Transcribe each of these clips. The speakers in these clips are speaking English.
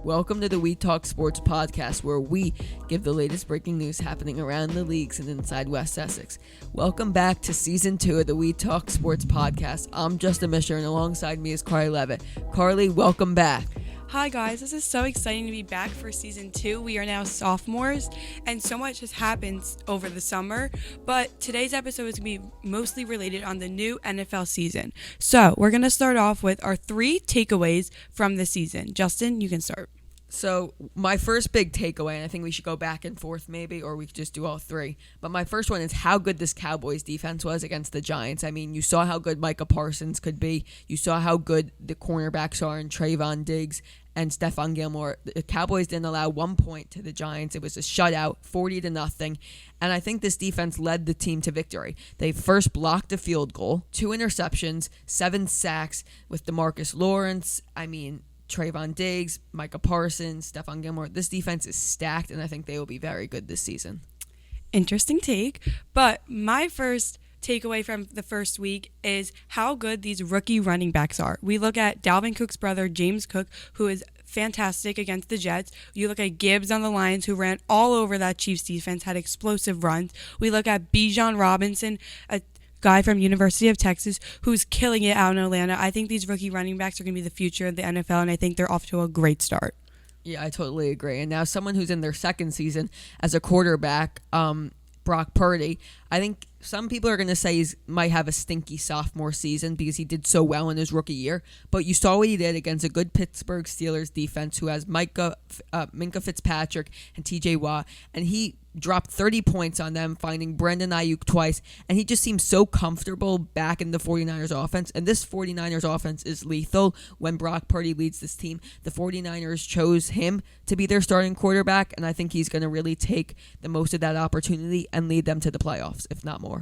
Welcome to the We Talk Sports podcast, where we give the latest breaking news happening around the leagues and inside West Essex. Welcome back to Season 2 of the We Talk Sports podcast. I'm Justin Misher, and alongside me is Carly Levitt. Carly, welcome back. Hi guys, this is so exciting to be back for Season 2. We are now sophomores, and so much has happened over the summer, but today's episode is going to be mostly related on the new NFL season. So, we're going to start off with our 3 takeaways from the season. Justin, you can start. So my first big takeaway, and I think we should go back and forth maybe, or we could just do all 3. But my first one is how good this Cowboys defense was against the Giants. I mean, you saw how good Micah Parsons could be. You saw how good the cornerbacks are in Trayvon Diggs and Stephon Gilmore. The Cowboys didn't allow 1 point to the Giants. It was a shutout, 40-0. And I think this defense led the team to victory. They first blocked a field goal, 2 interceptions, 7 sacks with DeMarcus Lawrence. Trayvon Diggs, Micah Parsons, Stephon Gilmore. This defense is stacked, and I think they will be very good this season. Interesting take. But my first takeaway from the first week is how good these rookie running backs are. We look at Dalvin Cook's brother, James Cook, who is fantastic against the Jets. You look at Gibbs on the Lions, who ran all over that Chiefs defense, had explosive runs. We look at Bijan Robinson, a guy from University of Texas who's killing it out in Atlanta. I think these rookie running backs are going to be the future of the NFL, and I think they're off to a great start. Yeah, I totally agree. And now someone who's in their second season as a quarterback, Brock Purdy, I think some people are going to say he might have a stinky sophomore season because he did so well in his rookie year. But you saw what he did against a good Pittsburgh Steelers defense who has Minka Fitzpatrick and TJ Watt. And he dropped 30 points on them, finding Brandon Ayuk twice. And he just seems so comfortable back in the 49ers offense. And this 49ers offense is lethal when Brock Purdy leads this team. The 49ers chose him to be their starting quarterback. And I think he's going to really take the most of that opportunity and lead them to the playoffs, if not more.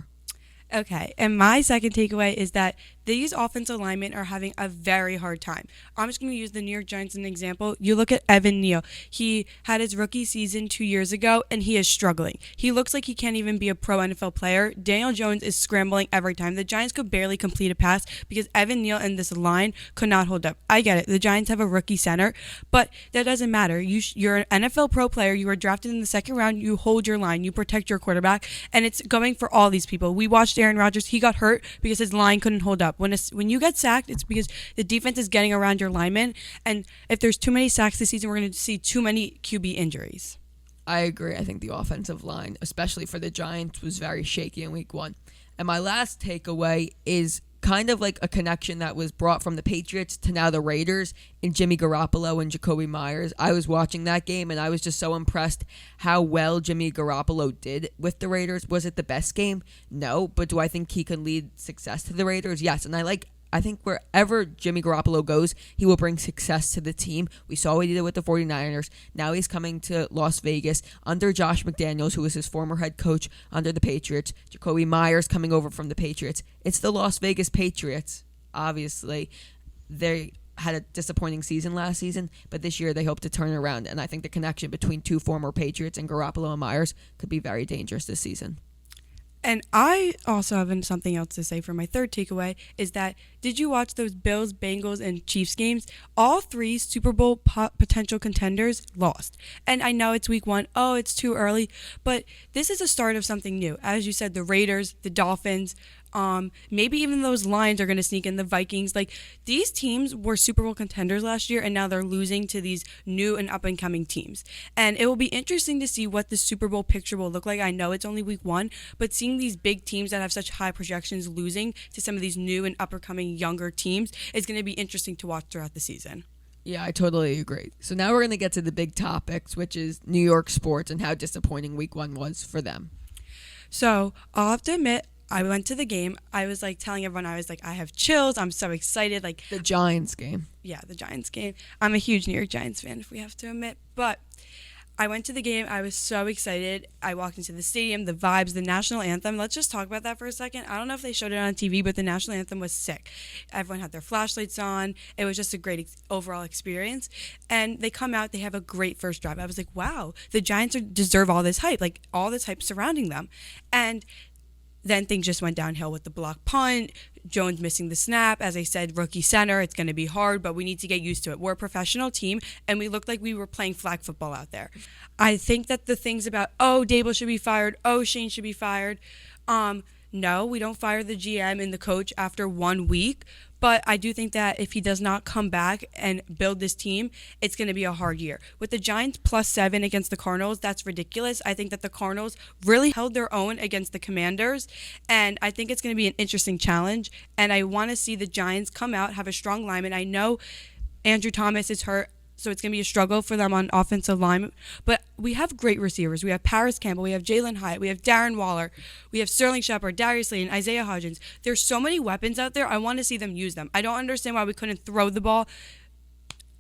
Okay, and my second takeaway is that these offensive linemen are having a very hard time. I'm just going to use the New York Giants as an example. You look at Evan Neal. He had his rookie season 2 years ago, and he is struggling. He looks like he can't even be a pro NFL player. Daniel Jones is scrambling every time. The Giants could barely complete a pass because Evan Neal and this line could not hold up. I get it. The Giants have a rookie center, but that doesn't matter. You're an NFL pro player. You were drafted in the second round. You hold your line. You protect your quarterback, and it's going for all these people. We watched Aaron Rodgers. He got hurt because his line couldn't hold up. When you get sacked, it's because the defense is getting around your linemen, and if there's too many sacks this season, we're going to see too many QB injuries. I agree. I think the offensive line, especially for the Giants, was very shaky in week 1. And my last takeaway is kind of like a connection that was brought from the Patriots to now the Raiders in Jimmy Garoppolo and Jacoby Myers. I was watching that game, and I was just so impressed how well Jimmy Garoppolo did with the Raiders. Was it the best game? No. But do I think he can lead success to the Raiders? Yes. And I think wherever Jimmy Garoppolo goes, he will bring success to the team. We saw what he did with the 49ers. Now he's coming to Las Vegas under Josh McDaniels, who was his former head coach under the Patriots. Jacoby Myers coming over from the Patriots. It's the Las Vegas Patriots, obviously. They had a disappointing season last season, but this year they hope to turn it around. And I think the connection between 2 former Patriots and Garoppolo and Myers could be very dangerous this season. And I also have something else to say for my third takeaway is that, did you watch those Bills, Bengals, and Chiefs games? All 3 Super Bowl potential contenders lost. And I know it's week 1. Oh, it's too early. But this is a start of something new. As you said, the Raiders, the Dolphins, maybe even those Lions are going to sneak in, the Vikings. Like, these teams were Super Bowl contenders last year, and now they're losing to these new and up-and-coming teams. And it will be interesting to see what the Super Bowl picture will look like. I know it's only week 1, but seeing these big teams that have such high projections losing to some of these new and up-and-coming younger teams is going to be interesting to watch throughout the season. Yeah, I totally agree. So now we're going to get to the big topics, which is New York sports and how disappointing week 1 was for them. So I'll have to admit, I went to the game. I was telling everyone, I have chills. I'm so excited. The Giants game. Yeah, the Giants game. I'm a huge New York Giants fan, if we have to admit. But I went to the game. I was so excited. I walked into the stadium, the vibes, the national anthem. Let's just talk about that for a second. I don't know if they showed it on TV, but the national anthem was sick. Everyone had their flashlights on. It was just a great overall experience. And they come out, they have a great first drive. I was like, wow, the Giants deserve all this hype, like all this hype surrounding them. And then things just went downhill with the block punt, Jones missing the snap. As I said, rookie center, it's going to be hard, but we need to get used to it. We're a professional team, and we looked like we were playing flag football out there. I think that the things about, Dable should be fired, Shane should be fired, no, we don't fire the GM and the coach after 1 week. But I do think that if he does not come back and build this team, it's going to be a hard year. With the Giants +7 against the Cardinals, that's ridiculous. I think that the Cardinals really held their own against the Commanders, and I think it's going to be an interesting challenge. And I want to see the Giants come out, have a strong lineman. I know Andrew Thomas is hurt, so it's going to be a struggle for them on offensive line. But we have great receivers. We have Paris Campbell. We have Jalen Hyatt. We have Darren Waller. We have Sterling Shepard, Darius Slayton, Isaiah Hodgins. There's so many weapons out there. I want to see them use them. I don't understand why we couldn't throw the ball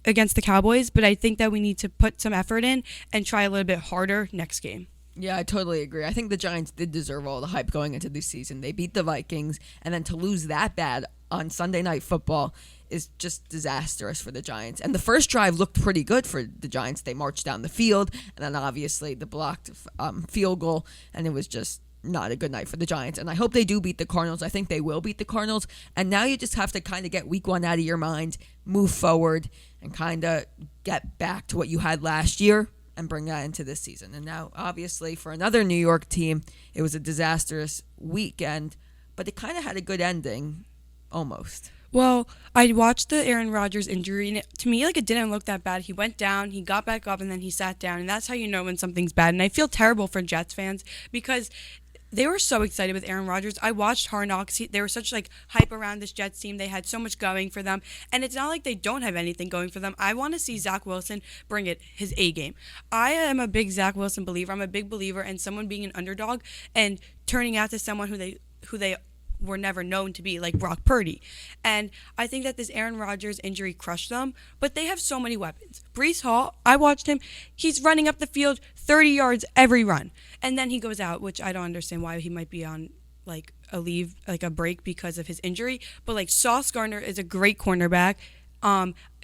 against the Cowboys, but I think that we need to put some effort in and try a little bit harder next game. Yeah, I totally agree. I think the Giants did deserve all the hype going into this season. They beat the Vikings, and then to lose that bad on Sunday Night Football is just disastrous for the Giants. And the first drive looked pretty good for the Giants. They marched down the field, and then obviously the blocked field goal, and it was just not a good night for the Giants. And I hope they do beat the Cardinals. I think they will beat the Cardinals. And now you just have to kind of get week 1 out of your mind, move forward, and kind of get back to what you had last year and bring that into this season. And now, obviously, for another New York team, it was a disastrous weekend, but it kind of had a good ending, almost. Well, I watched the Aaron Rodgers injury, and to me, it didn't look that bad. He went down, he got back up, and then he sat down, and that's how you know when something's bad. And I feel terrible for Jets fans because they were so excited with Aaron Rodgers. I watched Hard Knocks. There was such hype around this Jets team. They had so much going for them, and it's not like they don't have anything going for them. I want to see Zach Wilson bring it, his A game. I am a big Zach Wilson believer. I'm a big believer in someone being an underdog and turning out to someone who they were never known to be, like Brock Purdy. And I think that this Aaron Rodgers injury crushed them, but they have so many weapons. Breece Hall, I watched him. He's running up the field 30 yards every run, and then he goes out, which I don't understand why he might be on a leave, a break because of his injury. But Sauce Gardner is a great cornerback.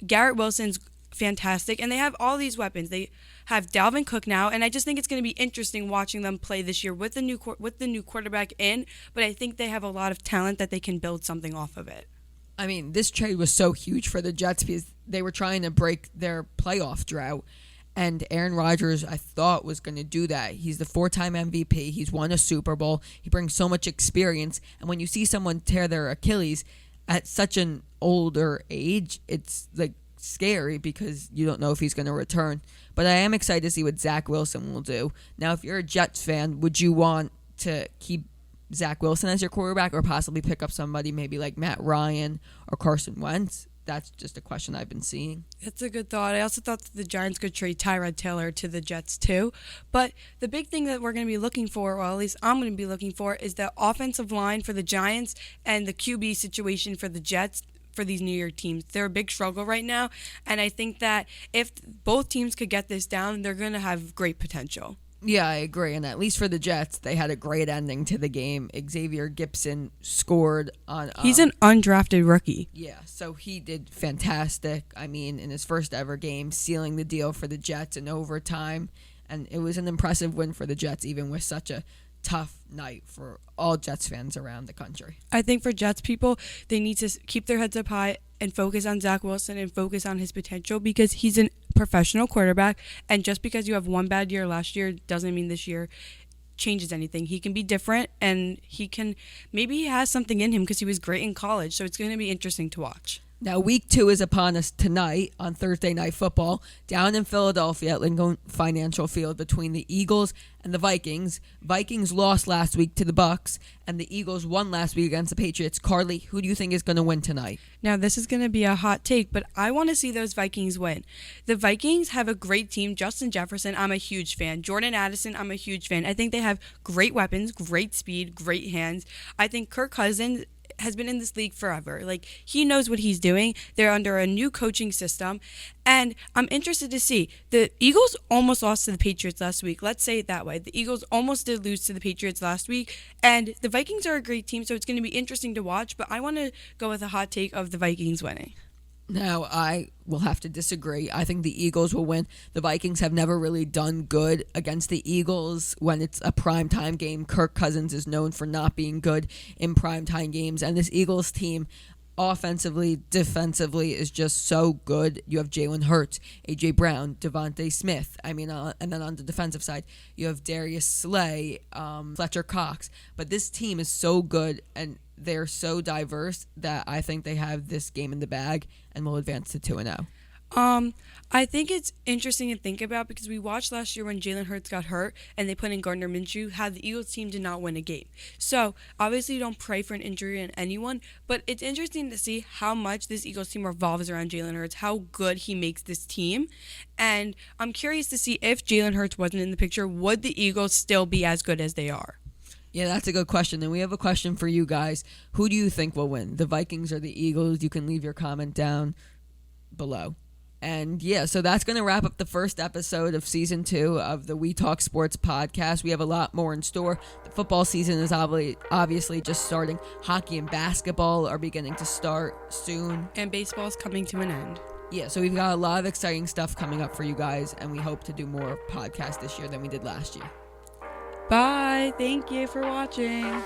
Garrett Wilson's fantastic, and they have all these weapons. They have Dalvin Cook now, and I just think it's going to be interesting watching them play this year with the new quarterback in. But I think they have a lot of talent that they can build something off of it. I mean, this trade was so huge for the Jets because they were trying to break their playoff drought, and Aaron Rodgers, I thought, was going to do that. He's the 4-time MVP. He's won a Super Bowl. He brings so much experience, and when you see someone tear their Achilles at such an older age, it's scary because you don't know if he's going to return. But I am excited to see what Zach Wilson will do. Now, if you're a Jets fan, would you want to keep Zach Wilson as your quarterback or possibly pick up somebody maybe like Matt Ryan or Carson Wentz? That's just a question I've been seeing. That's a good thought. I also thought that the Giants could trade Tyrod Taylor to the Jets too. But the big thing that we're going to be looking for, or at least I'm going to be looking for, is the offensive line for the Giants and the QB situation for the Jets. For these New York teams, they're a big struggle right now, and I think that if both teams could get this down, they're going to have great potential. Yeah, I agree, and at least for the Jets, they had a great ending to the game. Xavier Gibson scored on... He's an undrafted rookie. Yeah, so he did fantastic. I mean, in his first ever game, sealing the deal for the Jets in overtime, and it was an impressive win for the Jets, even with such a tough night for all Jets fans around the country. I think for Jets people, they need to keep their heads up high and focus on Zach Wilson and focus on his potential because he's a professional quarterback, and just because you have one bad year last year doesn't mean this year changes anything. He can be different, and maybe he has something in him because he was great in college, so it's going to be interesting to watch. Now, week 2 is upon us tonight on Thursday Night Football down in Philadelphia at Lincoln Financial Field between the Eagles and the Vikings. Vikings lost last week to the Bucs, and the Eagles won last week against the Patriots. Carly, who do you think is going to win tonight? Now, this is going to be a hot take, but I want to see those Vikings win. The Vikings have a great team. Justin Jefferson, I'm a huge fan. Jordan Addison, I'm a huge fan. I think they have great weapons, great speed, great hands. I think Kirk Cousins has been in this league forever. Like, he knows what he's doing. They're under a new coaching system. And I'm interested to see. The Eagles almost lost to the Patriots last week. Let's say it that way. The Eagles almost did lose to the Patriots last week. And the Vikings are a great team, so it's going to be interesting to watch. But I want to go with a hot take of the Vikings winning. Now, I will have to disagree. I think the Eagles will win. The Vikings have never really done good against the Eagles when it's a primetime game. Kirk Cousins is known for not being good in primetime games. And this Eagles team, offensively, defensively, is just so good. You have Jalen Hurts, A.J. Brown, Devontae Smith. And then on the defensive side, you have Darius Slay, Fletcher Cox. But this team is so good, and they're so diverse that I think they have this game in the bag and will advance to 2-0. I think it's interesting to think about because we watched last year when Jalen Hurts got hurt and they put in Gardner Minshew, how the Eagles team did not win a game. So, obviously you don't pray for an injury on anyone, but it's interesting to see how much this Eagles team revolves around Jalen Hurts, how good he makes this team. And I'm curious to see if Jalen Hurts wasn't in the picture, would the Eagles still be as good as they are? Yeah, that's a good question. And we have a question for you guys. Who do you think will win, the Vikings or the Eagles? You can leave your comment down below. And yeah, so that's going to wrap up the first episode of Season 2 of the We Talk Sports podcast. We have a lot more in store. The football season is obviously just starting. Hockey and basketball are beginning to start soon. And baseball's coming to an end. Yeah, so we've got a lot of exciting stuff coming up for you guys, and we hope to do more podcasts this year than we did last year. Bye. Thank you for watching.